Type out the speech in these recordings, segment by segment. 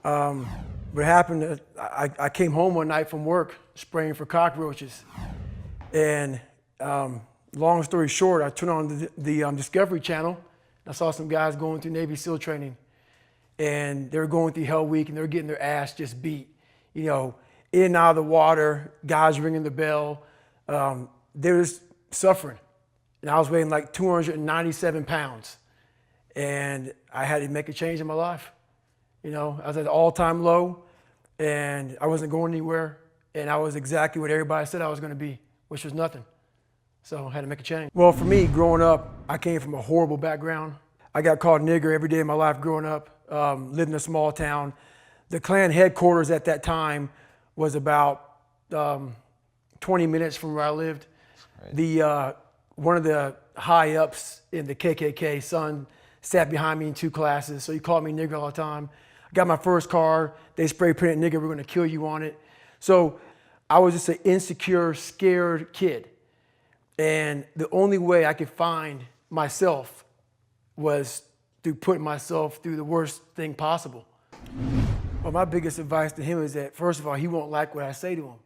What happened, I came home one night from work spraying for cockroaches. And long story short, I turned on the Discovery Channel. I saw some guys going through Navy SEAL training. And they were going through Hell Week and they were getting their ass just beat. You know, in and out of the water, guys ringing the bell. They were just suffering. And I was weighing like 297 pounds. And I had to make a change in my life. You know, I was at an all-time low and I wasn't going anywhere. And I was exactly what everybody said I was going to be, which was nothing. So I had to make a change. Well, for me, growing up, I came from a horrible background. I got called nigger every day of my life growing up, lived in a small town. The Klan headquarters at that time was about 20 minutes from where I lived. Right. One of the high ups in the KKK, son, sat behind me in 2 classes, so he called me nigger all the time. I got my first car, they spray painted nigger, we're gonna kill you on it. So I was just an insecure, scared kid. And the only way I could find myself was through putting myself through the worst thing possible. Well, my biggest advice to him is that, first of all, he won't like what I say to him,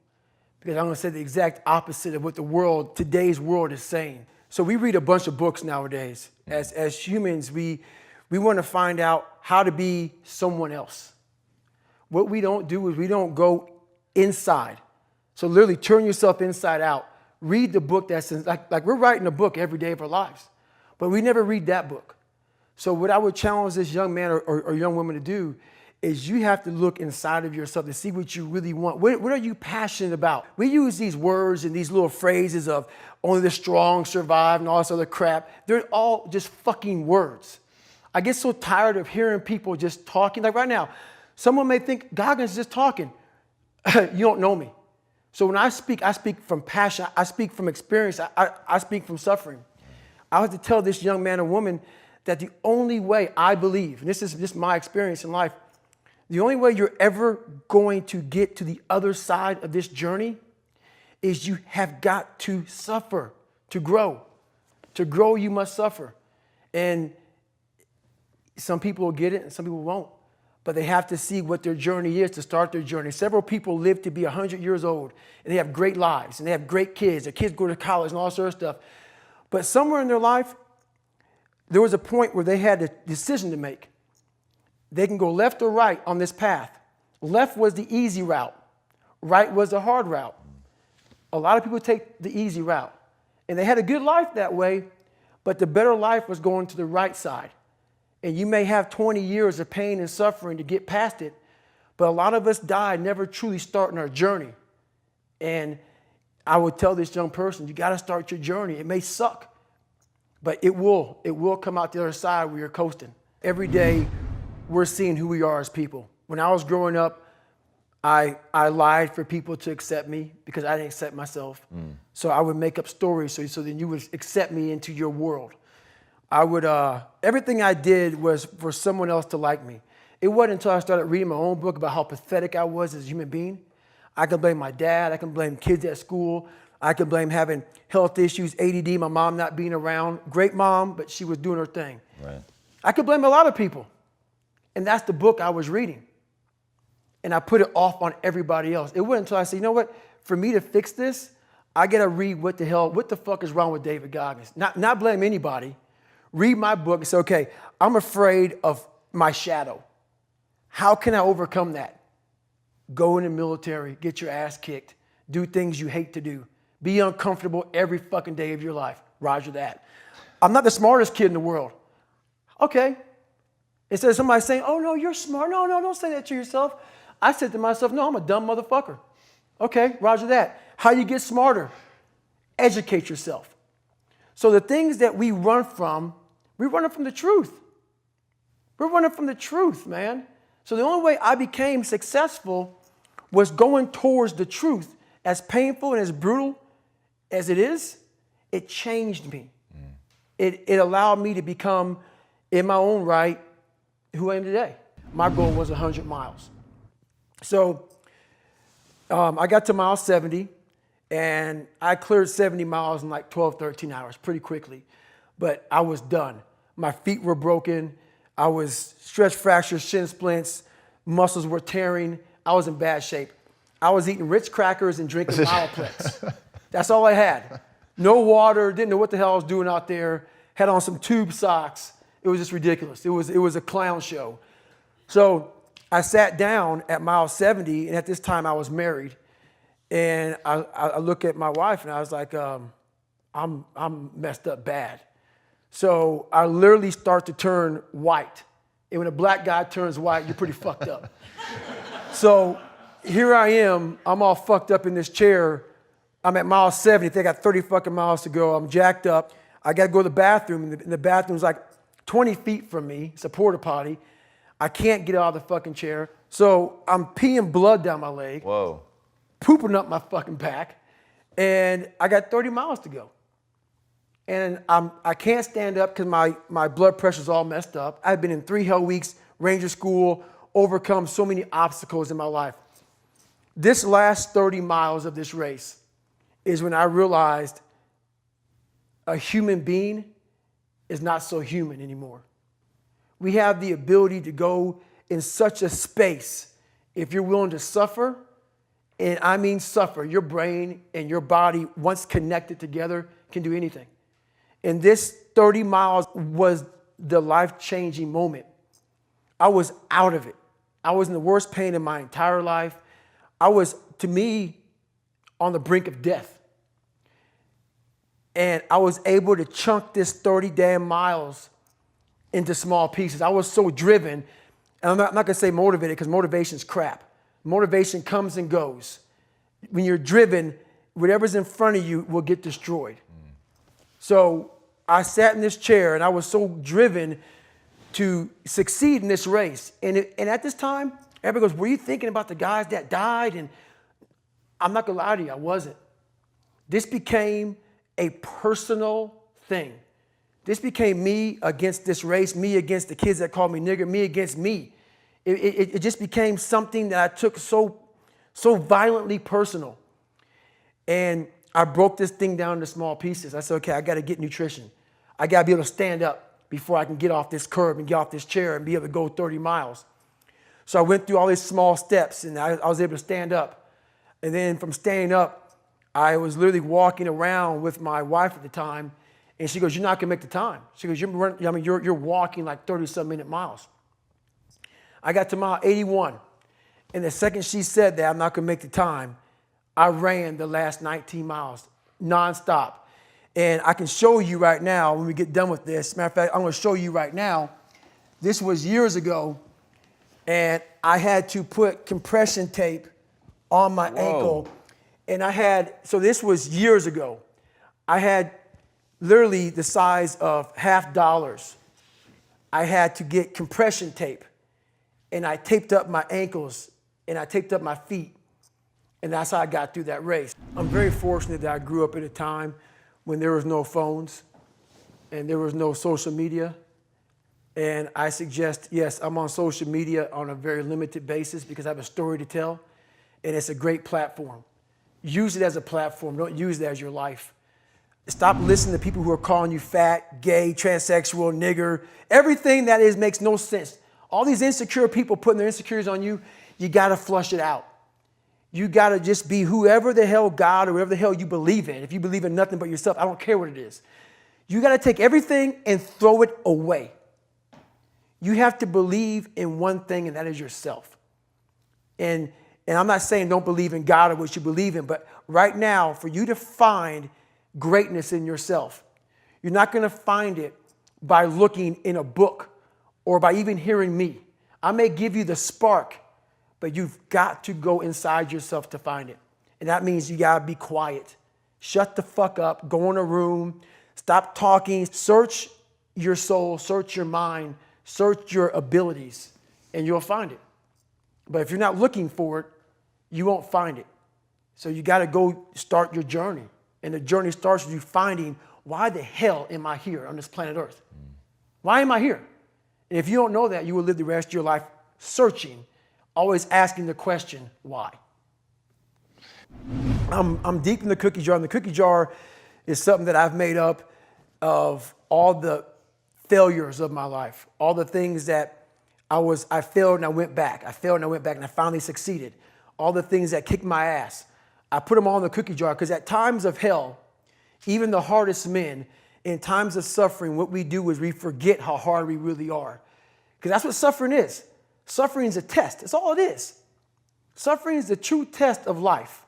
because I'm gonna say the exact opposite of what the world, today's world, is saying. So we read a bunch of books nowadays. As humans, we wanna find out how to be someone else. What we don't do is we don't go inside. So literally turn yourself inside out. Read the book that's like we're writing a book every day of our lives, but we never read that book. So what I would challenge this young man or young woman to do is you have to look inside of yourself to see what you really want. What are you passionate about? We use these words and these little phrases of only the strong survive and all this other crap. They're all just fucking words. I get so tired of hearing people just talking. Like right now, someone may think Goggins is just talking. You don't know me. So when I speak from passion. I speak from experience. I speak from suffering. I have to tell this young man or woman that the only way I believe, and this is my experience in life, the only way you're ever going to get to the other side of this journey is you have got to suffer to grow. To grow, you must suffer. And some people will get it and some people won't. But they have to see what their journey is to start their journey. Several people live to be 100 years old and they have great lives and they have great kids. Their kids go to college and all sorts of stuff. But somewhere in their life, there was a point where they had a decision to make. They can go left or right on this path. Left was the easy route. Right was the hard route. A lot of people take the easy route. And they had a good life that way, but the better life was going to the right side. And you may have 20 years of pain and suffering to get past it, but a lot of us die never truly starting our journey. And I would tell this young person, you got to start your journey. It may suck, but it will come out the other side where you're coasting. Every day, we're seeing who we are as people. When I was growing up, I lied for people to accept me because I didn't accept myself. So I would make up stories so then you would accept me into your world. Everything I did was for someone else to like me. It wasn't until I started reading my own book about how pathetic I was as a human being. I can blame my dad, I can blame kids at school, I can blame having health issues, ADD, my mom not being around. Great mom, but she was doing her thing. Right. I could blame a lot of people. And that's the book I was reading. And I put it off on everybody else. It wasn't until I said, you know what, for me to fix this, I gotta read what the fuck is wrong with David Goggins. Not blame anybody. Read my book and say, okay, I'm afraid of my shadow. How can I overcome that? Go in the military, get your ass kicked, do things you hate to do, be uncomfortable every fucking day of your life. Roger that. I'm not the smartest kid in the world. Okay. Instead of somebody saying, oh no, you're smart. No, don't say that to yourself. I said to myself, no, I'm a dumb motherfucker. Okay, roger that. How you get smarter? Educate yourself. So the things that we run from the truth. We're running from the truth, man. So the only way I became successful was going towards the truth. As painful and as brutal as it is, it changed me. It allowed me to become, in my own right, who I am today. My goal was 100 miles. So I got to mile 70. And I cleared 70 miles in like 12, 13 hours pretty quickly. But I was done. My feet were broken. I was stress fractures, shin splints. muscles were tearing. I was in bad shape. I was eating Ritz crackers and drinking Mileplex. That's all I had. No water, didn't know what the hell I was doing out there. Had on some tube socks. It was just ridiculous. It was a clown show. So I sat down at mile 70, and at this time I was married. And I look at my wife and I was like, I'm messed up bad. So I literally start to turn white. And when a black guy turns white, you're pretty fucked up. So here I am, I'm all fucked up in this chair. I'm at mile 70, I got 30 fucking miles to go. I'm jacked up. I gotta go to the bathroom, and the bathroom's like 20 feet from me. It's a porta potty. I can't get out of the fucking chair. So I'm peeing blood down my leg. Whoa. Pooping up my fucking back. And I got 30 miles to go. And I can't stand up because my blood pressure's all messed up. I've been in 3 hell weeks, Ranger school, overcome so many obstacles in my life. This last 30 miles of this race is when I realized a human being is not so human anymore. We have the ability to go in such a space if you're willing to suffer, and I mean suffer. Your brain and your body, once connected together, can do anything. And this 30 miles was the life-changing moment. I was out of it. I was in the worst pain in my entire life. I was, to me, on the brink of death. And I was able to chunk this 30 damn miles into small pieces. I was so driven, and I'm not gonna say motivated because motivation's crap. Motivation comes and goes. When you're driven, whatever's in front of you will get destroyed. So I sat in this chair and I was so driven to succeed in this race. And at this time, everybody goes, were you thinking about the guys that died? And I'm not gonna lie to you, I wasn't. This became a personal thing. This became me against this race, me against the kids that called me nigger, me against me. It just became something that I took so violently personal. And I broke this thing down into small pieces. I said, okay, I gotta get nutrition. I gotta be able to stand up before I can get off this curb and get off this chair and be able to go 30 miles. So I went through all these small steps and I was able to stand up. And then from standing up, I was literally walking around with my wife at the time, and she goes, you're not gonna make the time. She goes, you're walking like 30-some minute miles. I got to mile 81, and the second she said that I'm not gonna make the time, I ran the last 19 miles nonstop. And I can show you right now when we get done with this. Matter of fact, I'm gonna show you right now. This was years ago, and I had to put compression tape on my ankle. And so this was years ago. I had literally the size of $50. I had to get compression tape, and I taped up my ankles and I taped up my feet, and that's how I got through that race. I'm very fortunate that I grew up at a time when there was no phones and there was no social media. And I suggest, yes, I'm on social media on a very limited basis because I have a story to tell, and it's a great platform. Use it as a platform, don't use it as your life. Stop listening to people who are calling you fat, gay, transsexual, nigger. Everything that is makes no sense. All these insecure people putting their insecurities on you, you gotta flush it out. You gotta just be whoever the hell God or whatever the hell you believe in. If you believe in nothing but yourself, I don't care what it is. You gotta take everything and throw it away. You have to believe in one thing, and that is yourself. And I'm not saying don't believe in God or what you believe in, but right now, for you to find greatness in yourself, you're not gonna find it by looking in a book or by even hearing me. I may give you the spark, but you've got to go inside yourself to find it. And that means you gotta be quiet. Shut the fuck up, go in a room, stop talking, search your soul, search your mind, search your abilities, and you'll find it. But if you're not looking for it, you won't find it. So you gotta go start your journey. And the journey starts with you finding, why the hell am I here on this planet Earth? Why am I here? And if you don't know that, you will live the rest of your life searching, always asking the question, why? I'm deep in the cookie jar, and the cookie jar is something that I've made up of all the failures of my life, all the things that I failed and I went back. I failed and I went back and I finally succeeded. All the things that kicked my ass, I put them all in the cookie jar because at times of hell, even the hardest men, in times of suffering, what we do is we forget how hard we really are. Because that's what suffering is. Suffering is a test. That's all it is. Suffering is the true test of life.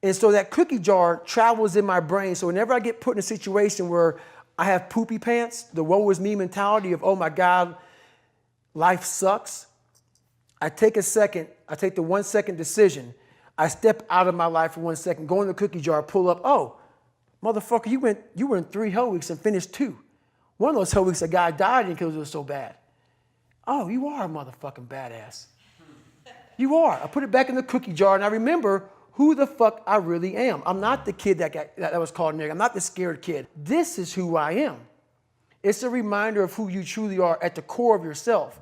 And so that cookie jar travels in my brain. So whenever I get put in a situation where I have poopy pants, the woe is me mentality of, oh my God, life sucks. I take the 1 second decision. I step out of my life for 1 second, go in the cookie jar, pull up, oh, motherfucker, you were in 3 hell weeks and finished 2. One of those hell weeks, a guy died because it was so bad. Oh, you are a motherfucking badass. You are. I put it back in the cookie jar and I remember who the fuck I really am. I'm not the kid that was called nigga. I'm not the scared kid. This is who I am. It's a reminder of who you truly are at the core of yourself.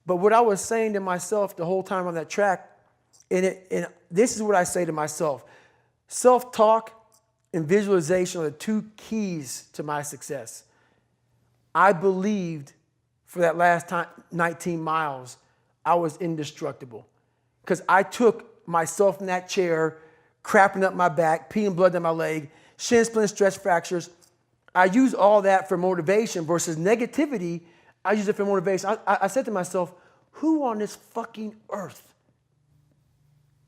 But what I was saying to myself the whole time on that track, and this is what I say to myself, self-talk and visualization are the 2 keys to my success. I believed for that last 19 miles, I was indestructible. Because I took myself in that chair, crapping up my back, peeing blood down my leg, shin splints, stress fractures. I use all that for motivation versus negativity. I use it for motivation. I said to myself, who on this fucking earth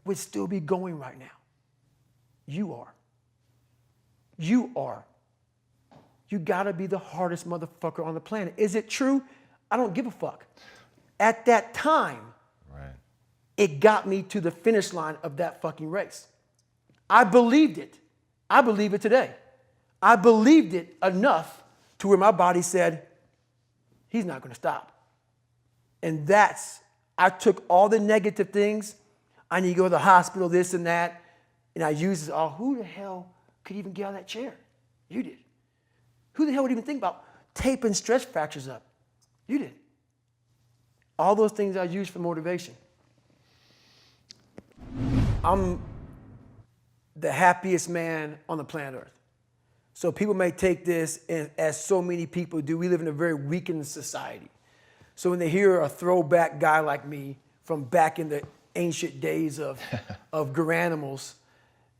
would still be going right now? You are. You are. You gotta be the hardest motherfucker on the planet. Is it true? I don't give a fuck. At that time, it got me to the finish line of that fucking race. I believed it. I believe it today. I believed it enough to where my body said, he's not gonna stop. And I took all the negative things. I need to go to the hospital, this and that. And I used it, oh, who the hell could even get out of that chair? You did. Who the hell would even think about taping stress fractures up? You did. All those things I used for motivation. I'm the happiest man on the planet Earth. So people may take this, and as so many people do, we live in a very weakened society. So when they hear a throwback guy like me from back in the ancient days of Garanimals,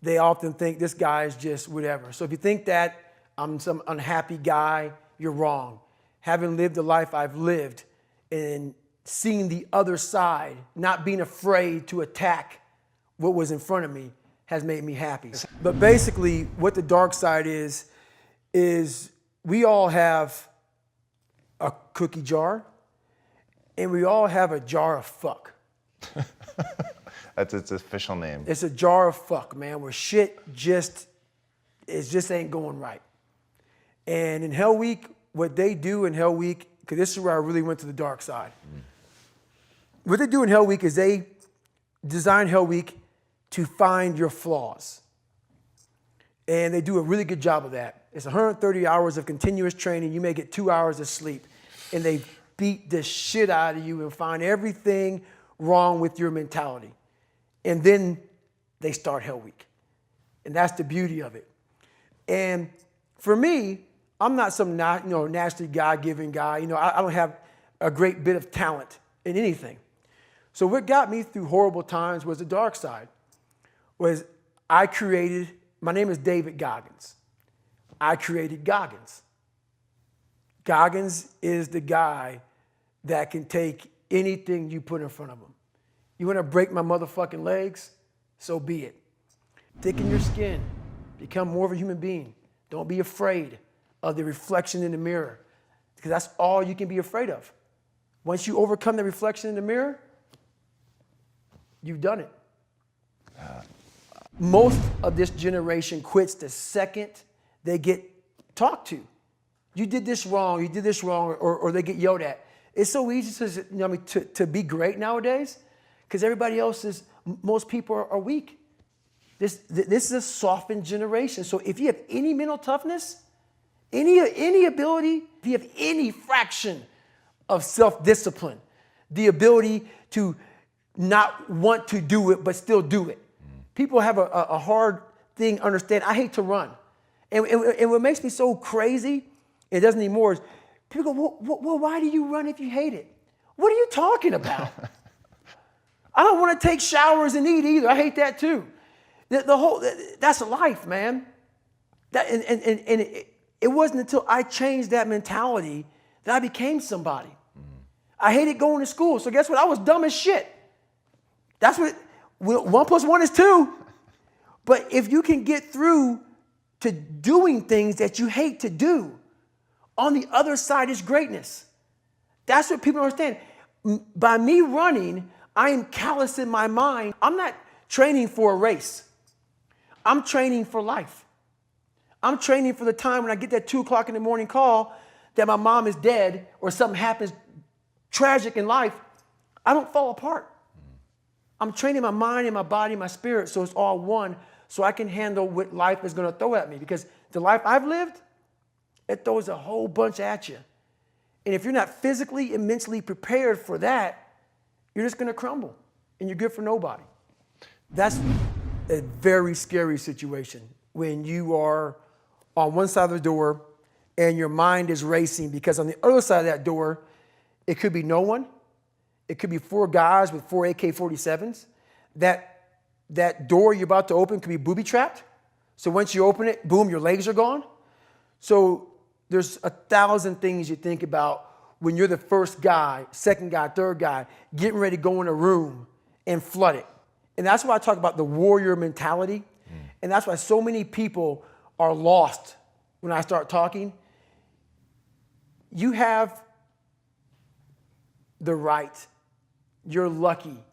they often think this guy is just whatever. So if you think that I'm some unhappy guy, you're wrong. Having lived the life I've lived and seeing the other side, not being afraid to attack what was in front of me has made me happy. But basically what the dark side is we all have a cookie jar and we all have a jar of fuck. That's its official name. It's a jar of fuck, man, where shit just ain't going right. And in Hell Week, what they do in Hell Week, because this is where I really went to the dark side. What they do in Hell Week is they design Hell Week to find your flaws. And they do a really good job of that. It's 130 hours of continuous training. You may get 2 hours of sleep. And they beat the shit out of you and find everything wrong with your mentality. And then they start Hell Week. And that's the beauty of it. And for me, I'm not some naturally God-given guy. I don't have a great bit of talent in anything. So what got me through horrible times was the dark side. My name is David Goggins. I created Goggins. Goggins is the guy that can take anything you put in front of him. You want to break my motherfucking legs? So be it. Thicken your skin. Become more of a human being. Don't be afraid of the reflection in the mirror, because that's all you can be afraid of. Once you overcome the reflection in the mirror, you've done it. Most of this generation quits the second they get talked to. You did this wrong, or they get yelled at. It's so easy to be great nowadays because most people are weak. This is a softened generation. So if you have any mental toughness, any ability, if you have any fraction of self-discipline, the ability to not want to do it but still do it. People have a hard thing understand. I hate to run. And what makes me so crazy, it doesn't anymore, is people go, well, why do you run if you hate it? What are you talking about? I don't want to take showers and eat either. I hate that too. That's life, man. It wasn't until I changed that mentality that I became somebody. I hated going to school. So guess what? I was dumb as shit. That's what 1 + 1 is 2. But if you can get through to doing things that you hate to do, on the other side is greatness. That's what people don't understand. By me running, I am callous in my mind. I'm not training for a race. I'm training for life. I'm training for the time when I get that 2 o'clock in the morning call that my mom is dead or something happens tragic in life. I don't fall apart. I'm training my mind and my body and my spirit so it's all one, so I can handle what life is going to throw at me. Because the life I've lived, it throws a whole bunch at you. And if you're not physically and mentally prepared for that, you're just going to crumble and you're good for nobody. That's a very scary situation when you are on one side of the door and your mind is racing, because on the other side of that door, it could be no one. It could be 4 guys with 4 AK-47s. That door you're about to open could be booby-trapped. So once you open it, boom, your legs are gone. So there's 1,000 things you think about when you're the first guy, second guy, third guy, getting ready to go in a room and flood it. And that's why I talk about the warrior mentality. And that's why so many people are lost when I start talking. You have the right. You're lucky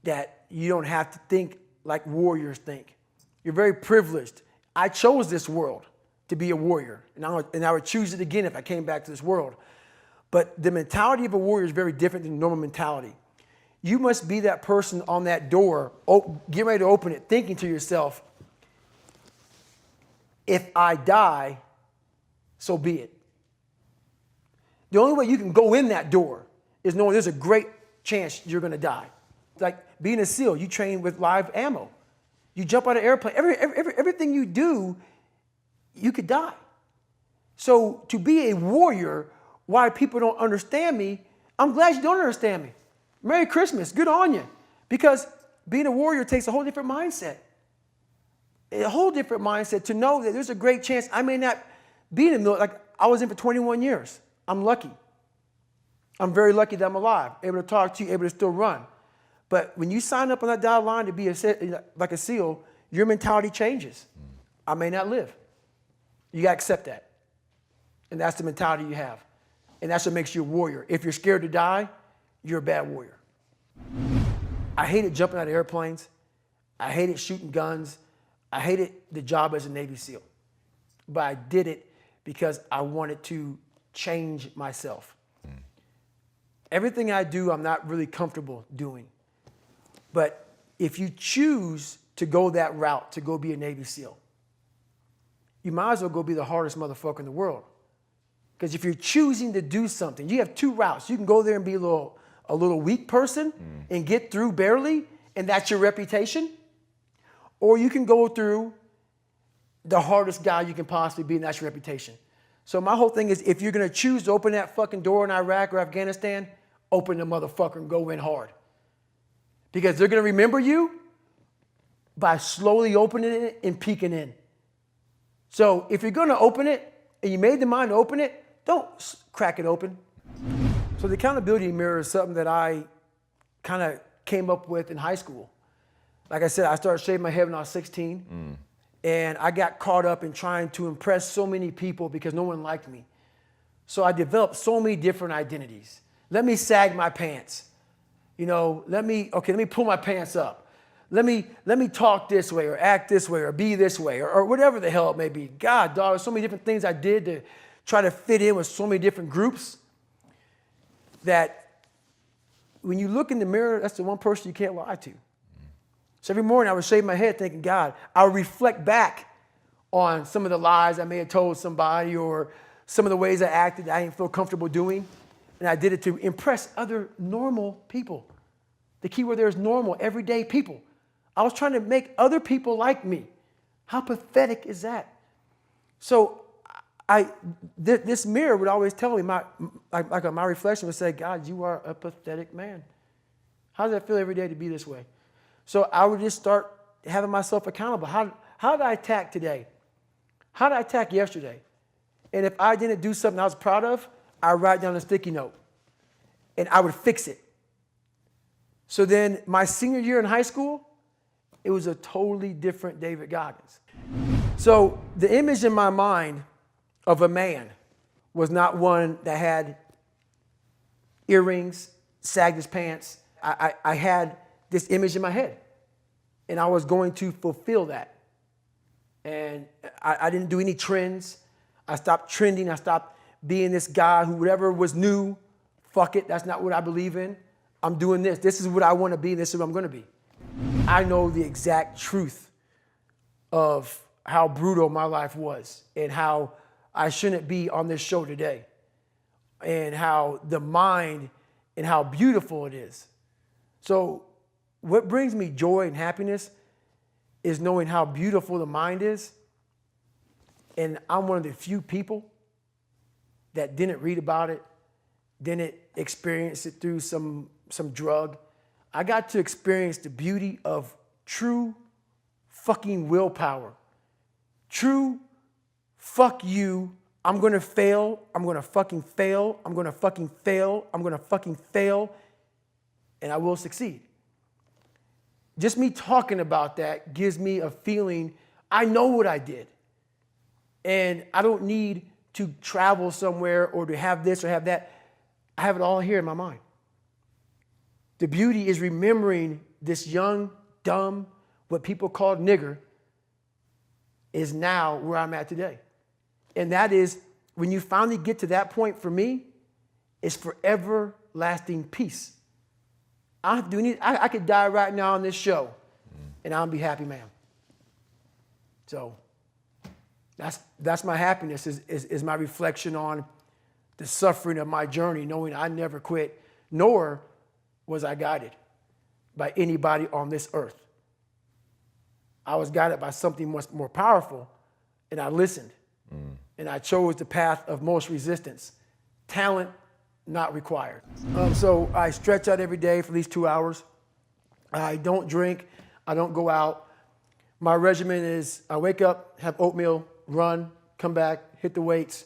that you don't have to think like warriors think. You're very privileged. I chose this world to be a warrior, and I would choose it again if I came back to this world. But the mentality of a warrior is very different than normal mentality. You must be that person on that door, get ready to open it, thinking to yourself, if I die, so be it. The only way you can go in that door is knowing there's a great chance you're going to die. It's like being a SEAL, you train with live ammo. You jump out of an airplane. Everything you do, you could die. So to be a warrior, why people don't understand me, I'm glad you don't understand me. Merry Christmas, good on you. Because being a warrior takes a whole different mindset. A whole different mindset to know that there's a great chance I may not be in the military. Like I was in for 21 years. I'm lucky. I'm very lucky that I'm alive, able to talk to you, able to still run. But when you sign up on that dotted line to be like a SEAL, your mentality changes. I may not live. You got to accept that. And that's the mentality you have. And that's what makes you a warrior. If you're scared to die, you're a bad warrior. I hated jumping out of airplanes. I hated shooting guns. I hated the job as a Navy SEAL. But I did it because I wanted to change myself. Everything I do, I'm not really comfortable doing. But if you choose to go that route, to go be a Navy SEAL, you might as well go be the hardest motherfucker in the world. Because if you're choosing to do something, you have 2 routes. You can go there and be a little weak person and get through barely, and that's your reputation. Or you can go through the hardest guy you can possibly be, and that's your reputation. So my whole thing is, if you're going to choose to open that fucking door in Iraq or Afghanistan, open the motherfucker and go in hard. Because they're going to remember you by slowly opening it and peeking in. So if you're going to open it and you made the mind to open it, don't crack it open. So the accountability mirror is something that I kind of came up with in high school. Like I said, I started shaving my head when I was 16. And I got caught up in trying to impress so many people because no one liked me. So I developed so many different identities. Let me sag my pants. You know, let me pull my pants up. Let me talk this way or act this way or be this way or whatever the hell it may be. God, dog, there's so many different things I did to try to fit in with so many different groups that when you look in the mirror, that's the one person you can't lie to. So every morning I would shave my head thinking, God, I would reflect back on some of the lies I may have told somebody or some of the ways I acted that I didn't feel comfortable doing. And I did it to impress other normal people. The key word there is normal, everyday people. I was trying to make other people like me. How pathetic is that? So This mirror would always tell me, my reflection would say, God, you are a pathetic man. How does that feel every day to be this way? So I would just start having myself accountable. How did I attack today? How did I attack yesterday? And if I didn't do something I was proud of, I would write down a sticky note and I would fix it. So then my senior year in high school, it was a totally different David Goggins. So the image in my mind of a man was not one that had earrings, sagged his pants. I had this image in my head, and I was going to fulfill that. And I didn't do any trends. I stopped trending. I stopped being this guy who whatever was new, fuck it, that's not what I believe in. I'm doing this. This is what I want to be. This is what I'm going to be. I know the exact truth of how brutal my life was and how I shouldn't be on this show today and how the mind and how beautiful it is. So what brings me joy and happiness is knowing how beautiful the mind is. And I'm one of the few people that didn't read about it, didn't experience it through some drug. I got to experience the beauty of true fucking willpower. True, fuck you, I'm gonna fail, I'm gonna fucking fail, I'm gonna fucking fail, I'm gonna fucking fail, and I will succeed. Just me talking about that gives me a feeling I know what I did. And I don't need to travel somewhere or to have this or have that. I have it all here in my mind. The beauty is remembering this young, dumb, what people call nigger, is now where I'm at today. And that is, when you finally get to that point for me, it's for everlasting peace. I could die right now on this show, and I'll be happy, man. So that's my happiness, is my reflection on the suffering of my journey, knowing I never quit, nor was I guided by anybody on this earth. I was guided by something much more powerful, and I listened. And I chose the path of most resistance. Talent not required. So I stretch out every day for at least 2 hours. I don't drink. I don't go out. My regimen is I wake up, have oatmeal, run, come back, hit the weights.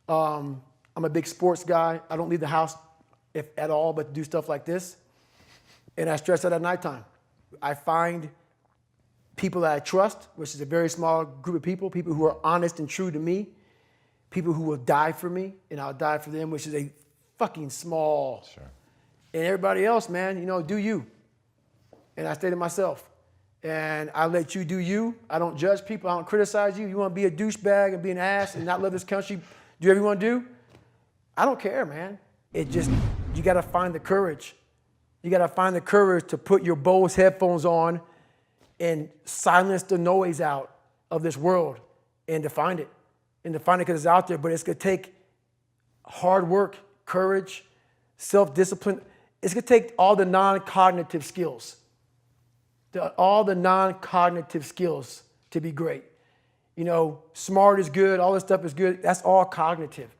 I'm a big sports guy. I don't leave the house if at all, but do stuff like this. And I stretch out at nighttime. I find people that I trust, which is a very small group of people who are honest and true to me, people who will die for me, and I'll die for them, which is a fucking small. Sure. And everybody else, man, do you. And I stay to myself. And I let you do you. I don't judge people. I don't criticize you. You want to be a douchebag and be an ass and not love this country, do whatever you want to do? I don't care, man. It just, you got to find the courage. You got to find the courage to put your Bose headphones on and silence the noise out of this world and to find it. And to find it because it's out there, but it's going to take hard work, courage, self-discipline. It's going to take all the non-cognitive skills. All the non-cognitive skills to be great. Smart is good, all this stuff is good. That's all cognitive.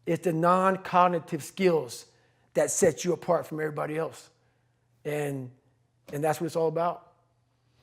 It's the non-cognitive skills that set you apart from everybody else. And that's what it's all about.